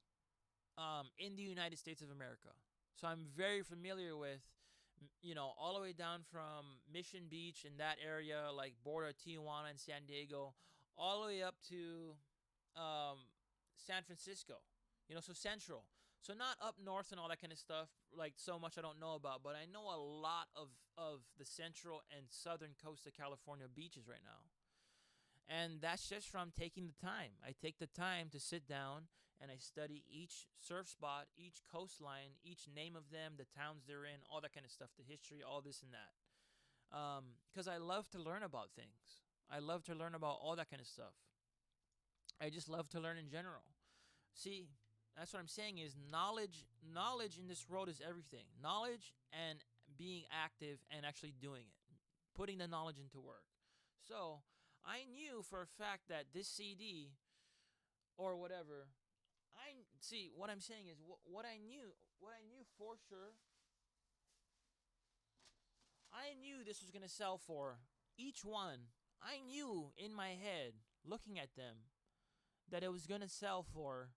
in the United States of America. So I'm very familiar with, all the way down from Mission Beach in that area, like border of Tijuana and San Diego, all the way up to San Francisco. So central. So not up north and all that kind of stuff, like so much I don't know about, but I know a lot of the central and southern coast of California beaches right now. And that's just from taking the time. I take the time to sit down and I study each surf spot, each coastline, each name of them, the towns they're in, all that kind of stuff, the history, all this and that. Because I love to learn about things. I love to learn about all that kind of stuff. I just love to learn in general. See, that's what I'm saying is knowledge in this world is everything. Knowledge and being active and actually doing it. Putting the knowledge into work. So, I knew for a fact that this CD or whatever, I see what I'm saying is what I knew for sure. I knew this was going to sell for each one. I knew in my head looking at them that it was going to sell for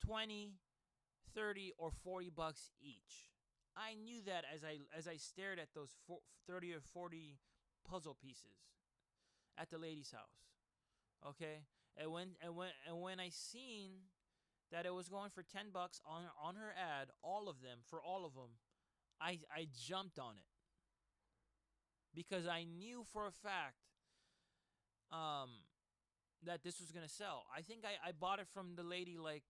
20, 30 or $40 each. I knew that as I stared at those 30 or 40 puzzle pieces at the lady's house. Okay? And when I seen that it was going for $10 on her ad, all of them, for all of them, I jumped on it. because I knew for a fact um, that this was gonna sell. I think I bought it from the lady like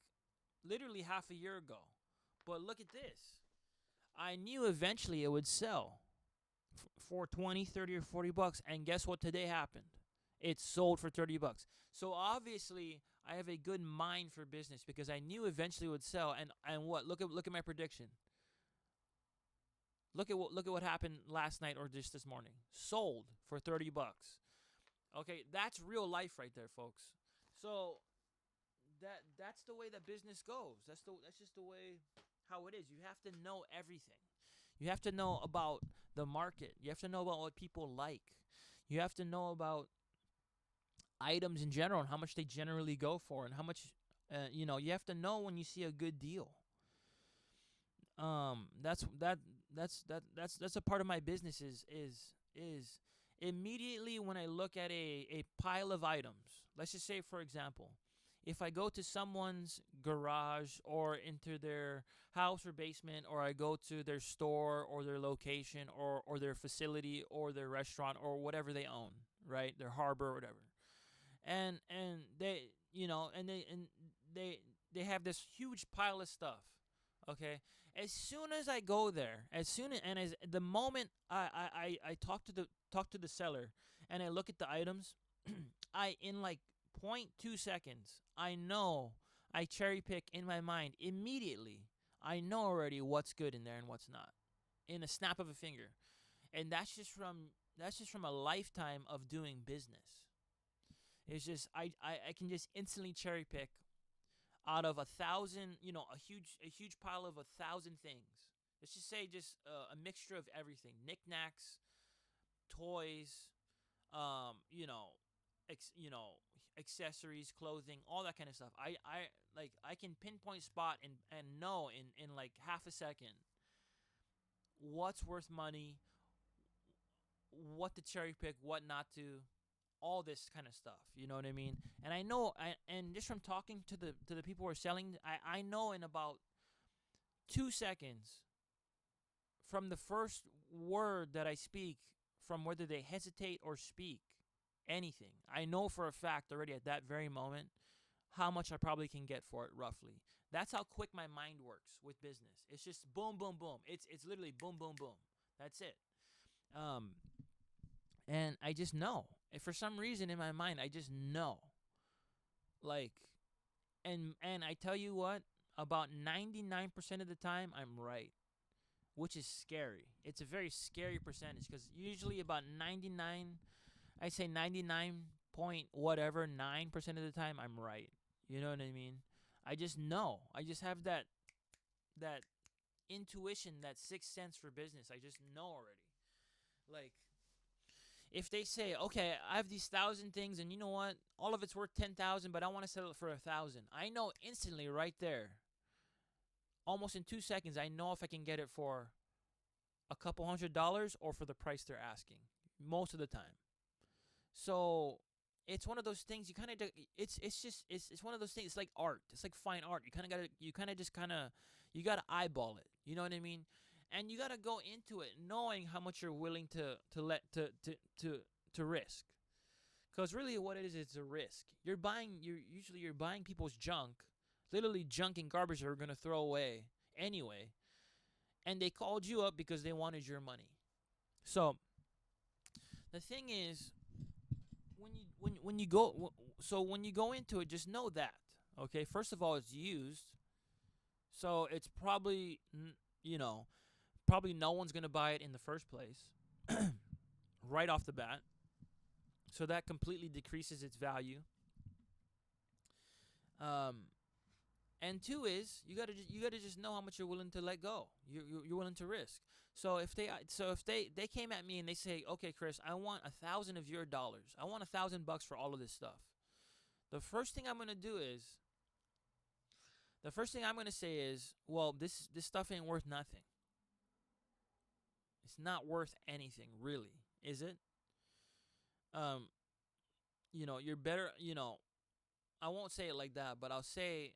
literally half a year ago. But look at this. I knew eventually it would sell for 20, 30, or 40 bucks. And guess what today happened? It sold for 30 bucks. So obviously, I have a good mind for business because I knew eventually it would sell. And what? Look at my prediction. Look at what happened last night or just this morning. Sold for 30 bucks. Okay, that's real life right there, folks. So that's the way that business goes. That's just the way how it is. You have to know everything. You have to know about the market. You have to know about what people like. You have to know about items in general and how much they generally go for and how much you have to know when you see a good deal. That's a part of my business is immediately when I look at a pile of items. Let's just say, for example, if I go to someone's garage or into their house or basement, or I go to their store or their location or their facility or their restaurant or whatever they own, right? Their harbor or whatever. And they they have this huge pile of stuff. Okay. As soon as I go there, as the moment I talk to the seller and I look at the items, I in like point 0.2 seconds, I cherry pick in my mind immediately. I know already what's good in there and what's not in a snap of a finger. And that's just from a lifetime of doing business. It's just I can just instantly cherry pick out of 1,000, a huge pile of 1,000 things. Let's just say just a mixture of everything: knickknacks, toys, um, you know, accessories, clothing, all that kind of stuff. I can pinpoint spot and know in like half a second what's worth money, what to cherry pick, what not to, all this kind of stuff. You know what I mean? And I know, and just from talking to the people who are selling, I know in about 2 seconds from the first word that I speak, from whether they hesitate or speak anything. I know for a fact already at that very moment how much I probably can get for it roughly. That's how quick my mind works with business. It's just boom, boom, boom. It's literally boom, boom, boom. That's it. Um, and I just know. And for some reason in my mind, I just know. Like, and I tell you what, about 99% of the time, I'm right, which is scary. It's a very scary percentage because usually about 99, I say 99 point whatever 9% of the time, I'm right. You know what I mean? I just know. I just have that intuition, that sixth sense for business. I just know already. Like, if they say, okay, I have these 1,000 things, and you know what, all of it's worth 10,000, but I want to sell it for 1,000. I know instantly right there, almost in 2 seconds, I know if I can get it for a couple $100 or for the price they're asking. Most of the time. So it's one of those things you kind of it's one of those things. It's like art. It's like fine art. You gotta eyeball it. You know what I mean? And you gotta go into it knowing how much you're willing to risk. Because really, what it is, it's a risk. You're buying people's junk, literally junk and garbage they're gonna throw away anyway, and they called you up because they wanted your money. So the thing is, when you go into it, just know that, okay. First of all, it's used, so it's you know probably no one's gonna buy it in the first place, right off the bat. So that completely decreases its value. Um, and two is you gotta just know how much you're willing to let go. You're willing to risk. So if they came at me and they say, okay, Chris, I want 1,000 of your dollars. I want $1,000 for all of this stuff. The first thing I'm gonna do is the first thing I'm gonna say is, well, this stuff ain't worth nothing. It's not worth anything, really, is it? Um, you're better. I won't say it like that, but I'll say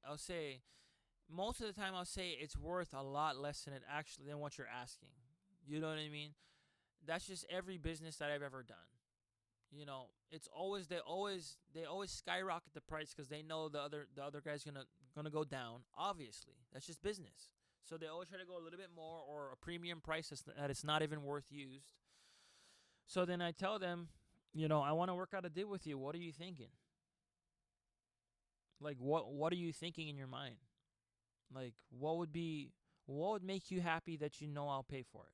most of the time I'll say it's worth a lot less than what you're asking. You know what I mean? That's just every business that I've ever done. You know, it's always they always skyrocket the price because they know the other guy's gonna go down. Obviously, that's just business. So they always try to go a little bit more or a premium price that it's not even worth used. So then I tell them, I want to work out a deal with you. What are you thinking? Like what are you thinking in your mind? Like what would make you happy that I'll pay for it?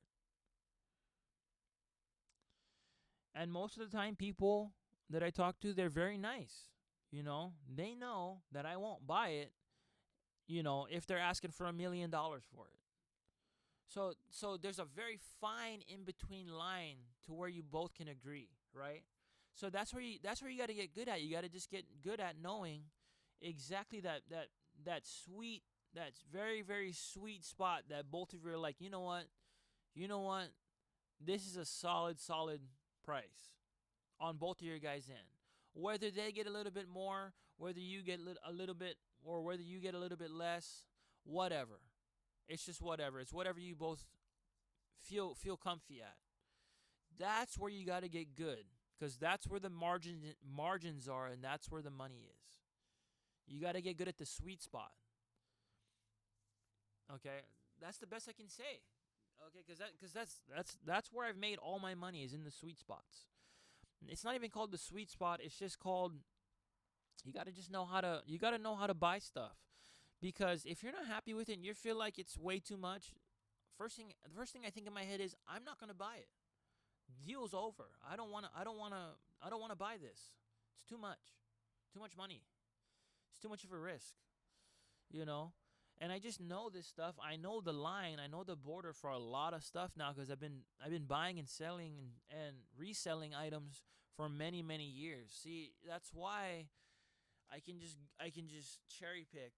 And most of the time people that I talk to, they're very nice. They know that I won't buy it, if they're asking for $1 million for it. So there's a very fine in between line to where you both can agree, right? So that's where you got to get good at. You got to just get good at knowing exactly that sweet, that's very very sweet spot that both of you are like, you know what, this is a solid price on both of your guys' end. Whether they get a little bit more, whether you get a little bit, or whether you get a little bit less, whatever. It's just whatever. It's whatever you both feel comfy at. That's where you got to get good, because that's where the margins are, and that's where the money is. You got to get good at the sweet spot. Okay, that's the best I can say. Okay, because that's where I've made all my money, is in the sweet spots. It's not even called the sweet spot. It's just called, you got to know how to buy stuff. Because if you're not happy with it and you feel like it's way too much, the first thing I think in my head is, I'm not going to buy it. Deal's over. I don't want to buy this. It's too much. Too much money. It's too much of a risk, you know? And I just know this stuff. I know the line. I know the border for a lot of stuff now, because I've been buying and selling and reselling items for many many years. See, that's why I can just cherry pick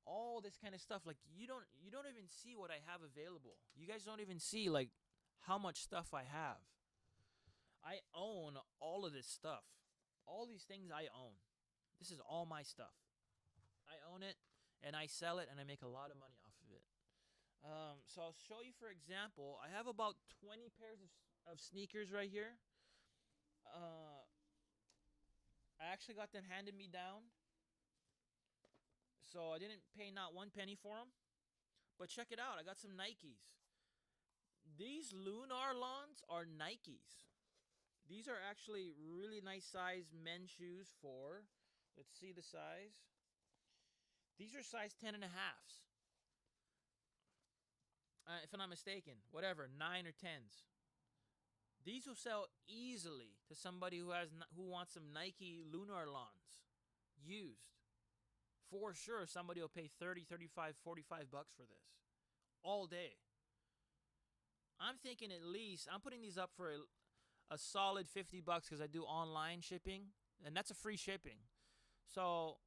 all this kind of stuff. Like, you don't even see what I have available. You guys don't even see, like, how much stuff I have. I own all of this stuff. All these things I own. This is all my stuff. I own it, and I sell it, and I make a lot of money off of it. So I'll show you, for example, I have about 20 pairs of sneakers right here. Uh, I actually got them handed me down, so I didn't pay not one penny for them. But check it out, I got some Nikes. These Lunar Lawns are Nikes. These are actually really nice size men's shoes for, let's see the size. These are size 10 and a halves. If I'm not mistaken, whatever, 9 or 10s. These will sell easily to somebody who wants some Nike Lunar Lawns used. For sure, somebody will pay 30, 35, 45 bucks for this all day. I'm thinking at least I'm putting these up for a solid 50 bucks, because I do online shipping, and that's a free shipping. So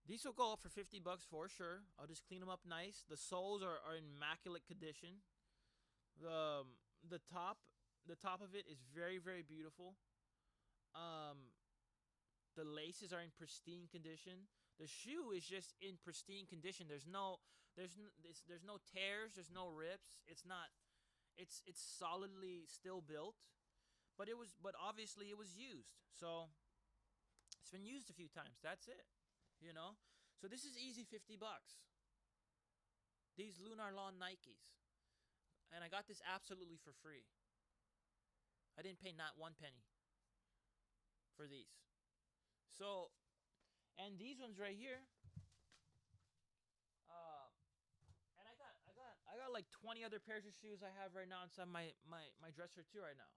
these will go up for 50 bucks for sure. I'll just clean them up nice. The soles are in immaculate condition. The the top the top of it is very very beautiful. Um the laces are in pristine condition. The shoe is just in pristine condition. There's no tears, there's no rips. It's solidly still built. But obviously it was used. So it's been used a few times. That's it. You know? So this is easy 50 bucks. These Lunar Lawn Nikes. And I got this absolutely for free. I didn't pay not one penny for these. So, and these ones right here, uh, and I got like 20 other pairs of shoes I have right now inside my dresser too right now.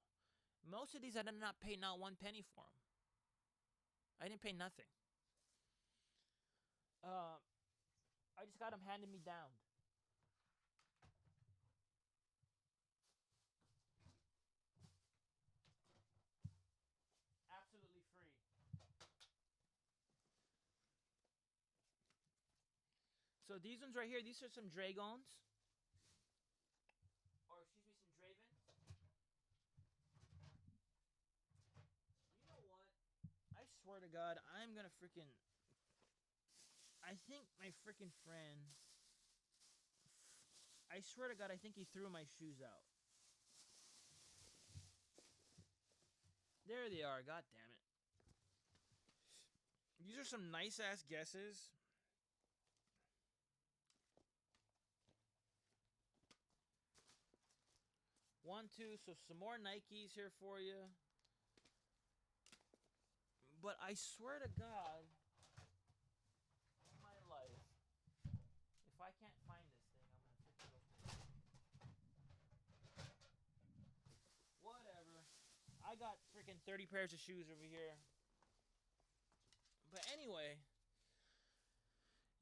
Most of these I did not pay not one penny for them. I didn't pay nothing. Uh, I just got them handed me down. Absolutely free. So these ones right here, these are some Dragons. Or excuse me, some Dravens. You know what? I swear to God, I'm gonna freaking. I think my freaking friend. I swear to God, I think he threw my shoes out. There they are. God damn it. These are some nice ass guesses. One, two. So some more Nikes here for you. But I swear to God, my life, if I can't find this thing, I'm gonna freaking go crazy. Whatever. I got freaking 30 pairs of shoes over here. But anyway,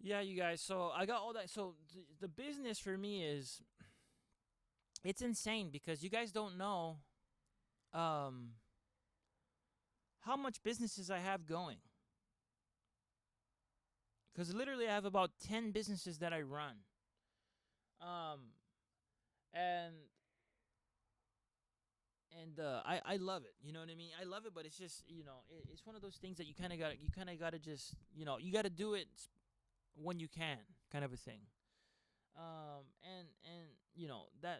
yeah, you guys. So I got all that. So the business for me is it's insane because you guys don't know um, how much businesses I have going. Because literally, I have about 10 businesses that I run. Um, and I love it. You know what I mean? I love it, but it's just it's one of those things that you kind of got to just you got to do it when you can, kind of a thing. And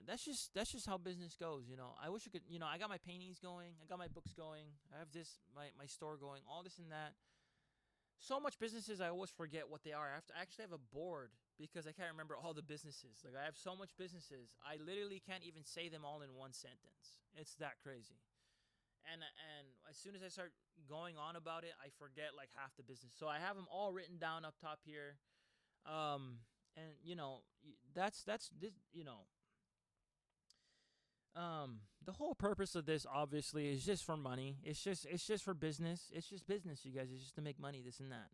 that's just how business goes. I wish I could. I got my paintings going, I got my books going, I have this my store going, all this and that. So much businesses, I always forget what they are. I actually have a board because I can't remember all the businesses. Like I have so much businesses, I literally can't even say them all in one sentence. It's that crazy. And as soon as I start going on about it, I forget like half the business. So I have them all written down up top here. And that's this. The whole purpose of this obviously is just for money. It's just for business. It's just business, you guys. It's just to make money, this and that.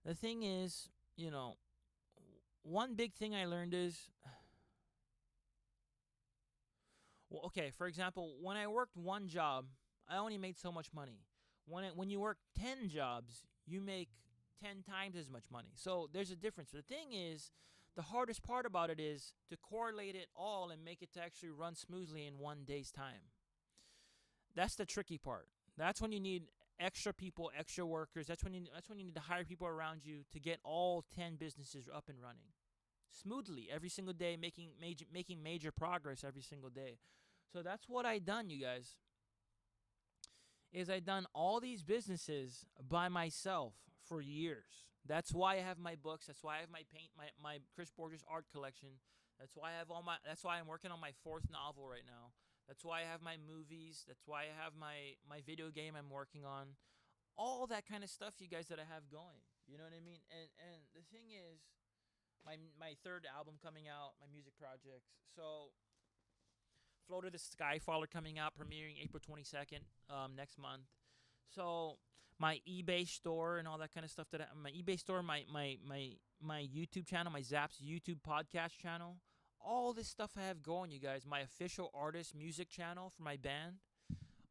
The thing is, you know, one big thing I learned is, well, okay, for example, when I worked one job, I only made so much money. When you work 10 jobs, you make 10 times as much money. So there's a difference. The thing is, the hardest part about it is to correlate it all and make it to actually run smoothly in one day's time. That's the tricky part. That's when you need extra people, extra workers. That's when you need to hire people around you to get all 10 businesses up and running smoothly every single day, making major progress every single day. So that's what I done, you guys. Is I done all these businesses by myself for years. That's why I have my books. That's why I have my Chris Borges art collection. That's why I'm working on my fourth novel right now. That's why I have my movies. That's why I have my video game I'm working on. All that kind of stuff, you guys, that I have going. You know what I mean? And the thing is, my third album coming out, my music projects. So Floater the Skyfaller coming out, premiering April 22nd next month. So my eBay store and all that kind of stuff my eBay store, my YouTube channel, my ZAPS YouTube podcast channel, all this stuff I have going, you guys. My official artist music channel for my band,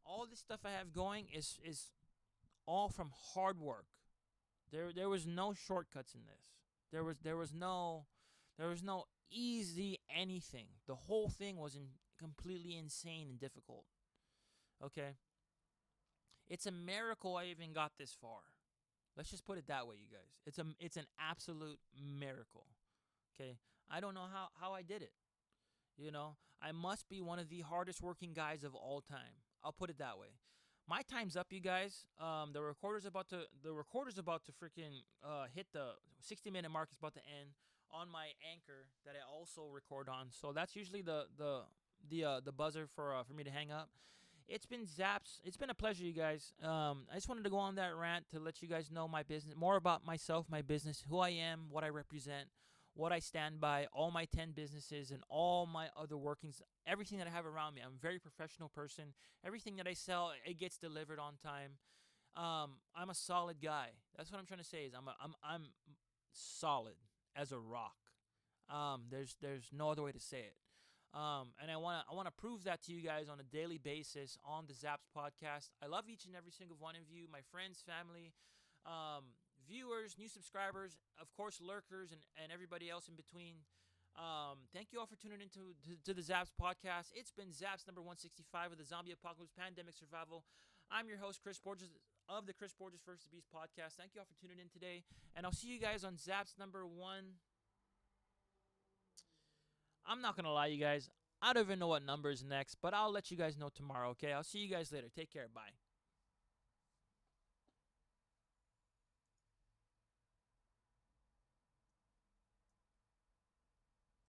all this stuff I have going is all from hard work. There was no shortcuts in this. There was no easy anything. The whole thing was completely insane and difficult. Okay, it's a miracle I even got this far. Let's just put it that way, you guys. It's an absolute miracle. Okay, I don't know how I did it. I must be one of the hardest working guys of all time. I'll put it that way. My time's up, you guys. The recorder's about to freaking hit the 60-minute mark. It's about to end on my Anchor that I also record on. So that's usually the buzzer for me to hang up. It's been Zaps. It's been a pleasure, you guys. I just wanted to go on that rant to let you guys know my business, more about myself, my business, who I am, what I represent, what I stand by, all my 10 businesses, and all my other workings, everything that I have around me. I'm a very professional person. Everything that I sell, it gets delivered on time. I'm a solid guy. That's what I'm trying to say. Is I'm solid as a rock. There's no other way to say it. And I wanna prove that to you guys on a daily basis on the Zaps podcast. I love each and every single one of you, my friends, family, viewers, new subscribers, of course, lurkers, and everybody else in between. Thank you all for tuning into to the Zaps podcast. It's been Zaps number 165 of the Zombie Apocalypse Pandemic Survival. I'm your host, Chris Borges of the Chris Borges First to Beast podcast. Thank you all for tuning in today, and I'll see you guys on Zaps number one. I'm not gonna lie, you guys. I don't even know what number is next, but I'll let you guys know tomorrow. Okay, I'll see you guys later. Take care. Bye.